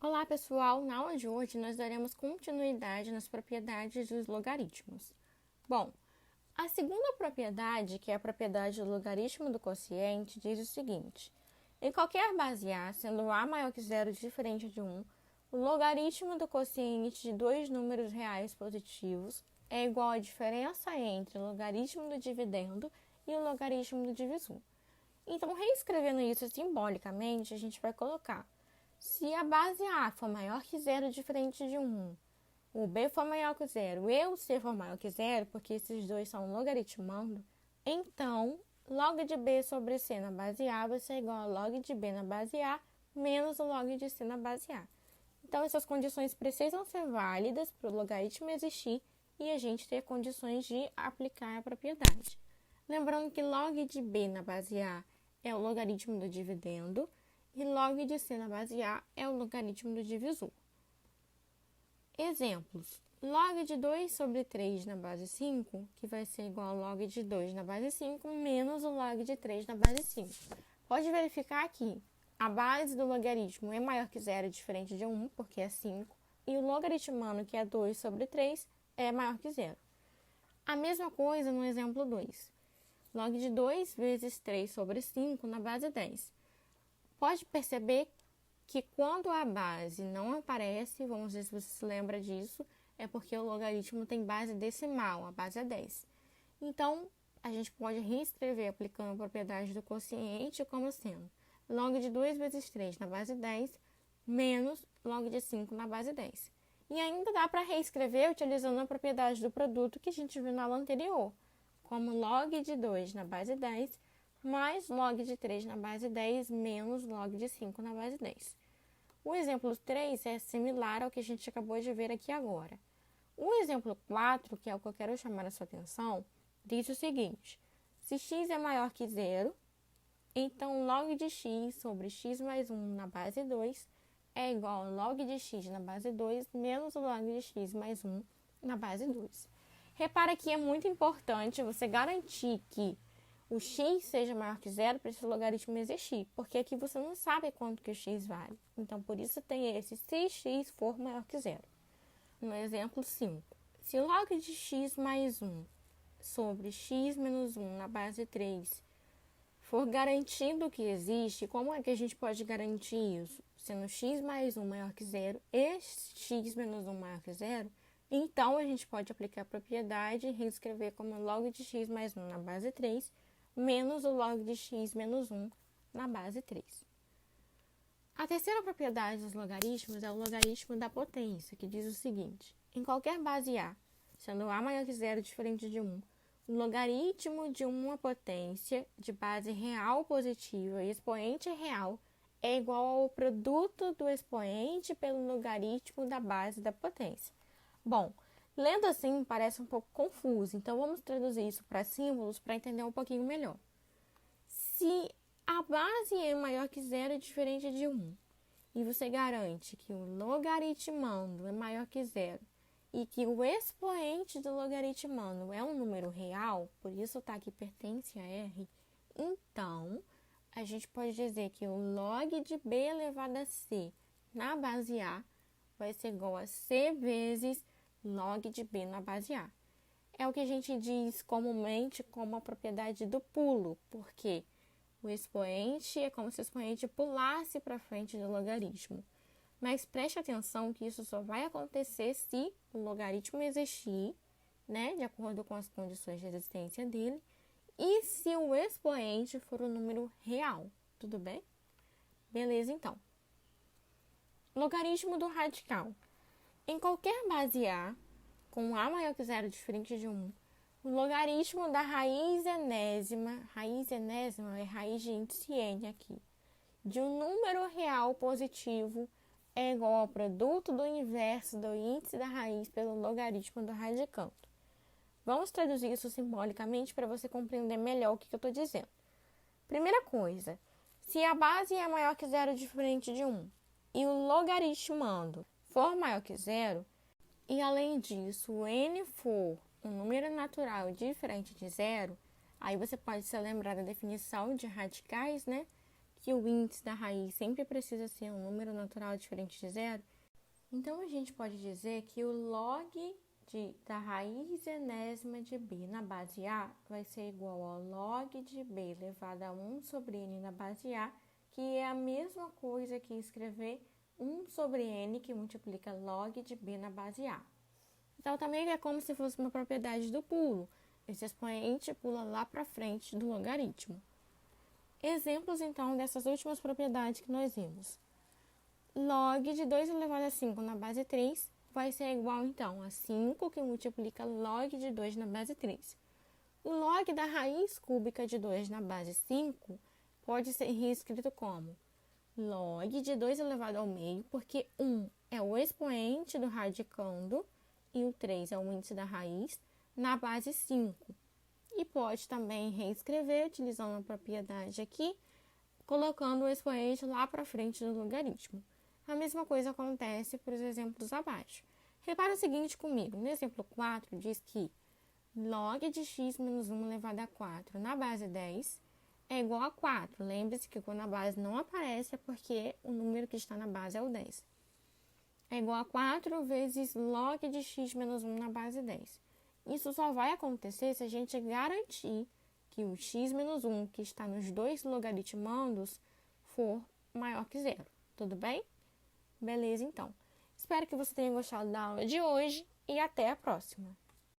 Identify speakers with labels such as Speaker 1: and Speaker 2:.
Speaker 1: Olá, pessoal! Na aula de hoje, nós daremos continuidade nas propriedades dos logaritmos. Bom, a segunda propriedade, que é a propriedade do logaritmo do quociente, diz o seguinte: em qualquer base A, sendo A maior que zero diferente de 1, o logaritmo do quociente de dois números reais positivos é igual à diferença entre o logaritmo do dividendo e o logaritmo do divisor. Então, reescrevendo isso simbolicamente, a gente vai colocar: se a base A for maior que zero diferente de 1, o B for maior que zero e o C for maior que zero, porque esses dois são logaritmando, então log de B sobre C na base A vai ser igual a log de B na base A menos o log de C na base A. Então, essas condições precisam ser válidas para o logaritmo existir e a gente ter condições de aplicar a propriedade. Lembrando que log de B na base A é o logaritmo do dividendo e log de C na base A é o logaritmo do divisor. Exemplos: log de 2 sobre 3 na base 5, que vai ser igual a log de 2 na base 5 menos o log de 3 na base 5. Pode verificar que a base do logaritmo é maior que zero, diferente de 1, porque é 5, e o logaritmando, que é 2 sobre 3, é maior que zero. A mesma coisa no exemplo 2. Log de 2 vezes 3 sobre 5 na base 10. Pode perceber que quando a base não aparece, vamos ver se você se lembra disso, é porque o logaritmo tem base decimal, a base é 10. Então, a gente pode reescrever aplicando a propriedade do quociente como sendo log de 2 vezes 3 na base 10 menos log de 5 na base 10. E ainda dá para reescrever utilizando a propriedade do produto que a gente viu na aula anterior, como log de 2 na base 10 mais log de 3 na base 10 menos log de 5 na base 10. O exemplo 3 é similar ao que a gente acabou de ver aqui agora. O exemplo 4, que é o que eu quero chamar a sua atenção, diz o seguinte: se x é maior que zero, então log de x sobre x mais 1 na base 2 é igual a log de x na base 2 menos o log de x mais 1 na base 2. Repara que é muito importante você garantir que o x seja maior que zero para esse logaritmo existir, porque aqui você não sabe quanto que o x vale. Então, por isso tem esse se x for maior que zero. No exemplo 5, se log de x mais 1 sobre x menos 1 na base 3 for garantido que existe, como é que a gente pode garantir isso? Sendo x mais 1 maior que zero e x menos 1 maior que zero, então a gente pode aplicar a propriedade e reescrever como log de x mais 1 na base 3 menos o log de x menos 1 na base 3. A terceira propriedade dos logaritmos é o logaritmo da potência, que diz o seguinte: em qualquer base A, sendo A maior que zero diferente de 1, o logaritmo de uma potência de base real positiva e expoente real é igual ao produto do expoente pelo logaritmo da base da potência. Bom, lendo assim parece um pouco confuso, então vamos traduzir isso para símbolos para entender um pouquinho melhor. Se a base é maior que zero e diferente de 1, e você garante que o logaritmando é maior que zero, e que o expoente do logaritmando é um número real, por isso está aqui pertence a R, então a gente pode dizer que o log de B elevado a C na base A vai ser igual a C vezes log de B na base A. É o que a gente diz comumente como a propriedade do pulo, porque o expoente é como se o expoente pulasse para frente do logaritmo. Mas preste atenção que isso só vai acontecer se o logaritmo existir, né, de acordo com as condições de existência dele, e se o expoente for um número real. Tudo bem? Beleza, então. Logaritmo do radical. Em qualquer base A, com A maior que zero diferente de 1, o logaritmo da raiz enésima é raiz de índice n aqui, de um número real positivo é igual ao produto do inverso do índice da raiz pelo logaritmo do radicando. Vamos traduzir isso simbolicamente para você compreender melhor o que eu estou dizendo. Primeira coisa, se a base é maior que zero diferente de 1 e o logaritmando for maior que zero, e além disso o n for um número natural diferente de zero, aí você pode se lembrar da definição de radicais, né? que o índice da raiz sempre precisa ser um número natural diferente de zero, então a gente pode dizer que o log da raiz enésima de b na base a vai ser igual ao log de b elevado a 1 sobre n na base a, que é a mesma coisa que escrever 1 sobre n que multiplica log de b na base a. Então, também é como se fosse uma propriedade do pulo. Esse expoente pula lá para frente do logaritmo. Exemplos, então, dessas últimas propriedades que nós vimos. Log de 2 elevado a 5 na base 3 vai ser igual, então, a 5 que multiplica log de 2 na base 3. O log da raiz cúbica de 2 na base 5 pode ser reescrito como log de 2 elevado ao meio, porque 1 é o expoente do radicando e o 3 é o índice da raiz, na base 5. E pode também reescrever, utilizando a propriedade aqui, colocando o expoente lá para frente do logaritmo. A mesma coisa acontece para os exemplos abaixo. Repara o seguinte comigo. No exemplo 4, diz que log de x menos 1 elevado a 4 na base 10 é igual a 4. Lembre-se que quando a base não aparece é porque o número que está na base é o 10. É igual a 4 vezes log de x menos 1 na base 10. Isso só vai acontecer se a gente garantir que o x menos 1, que está nos dois logaritmandos, for maior que zero. Tudo bem? Beleza, então. Espero que você tenha gostado da aula de hoje e até a próxima.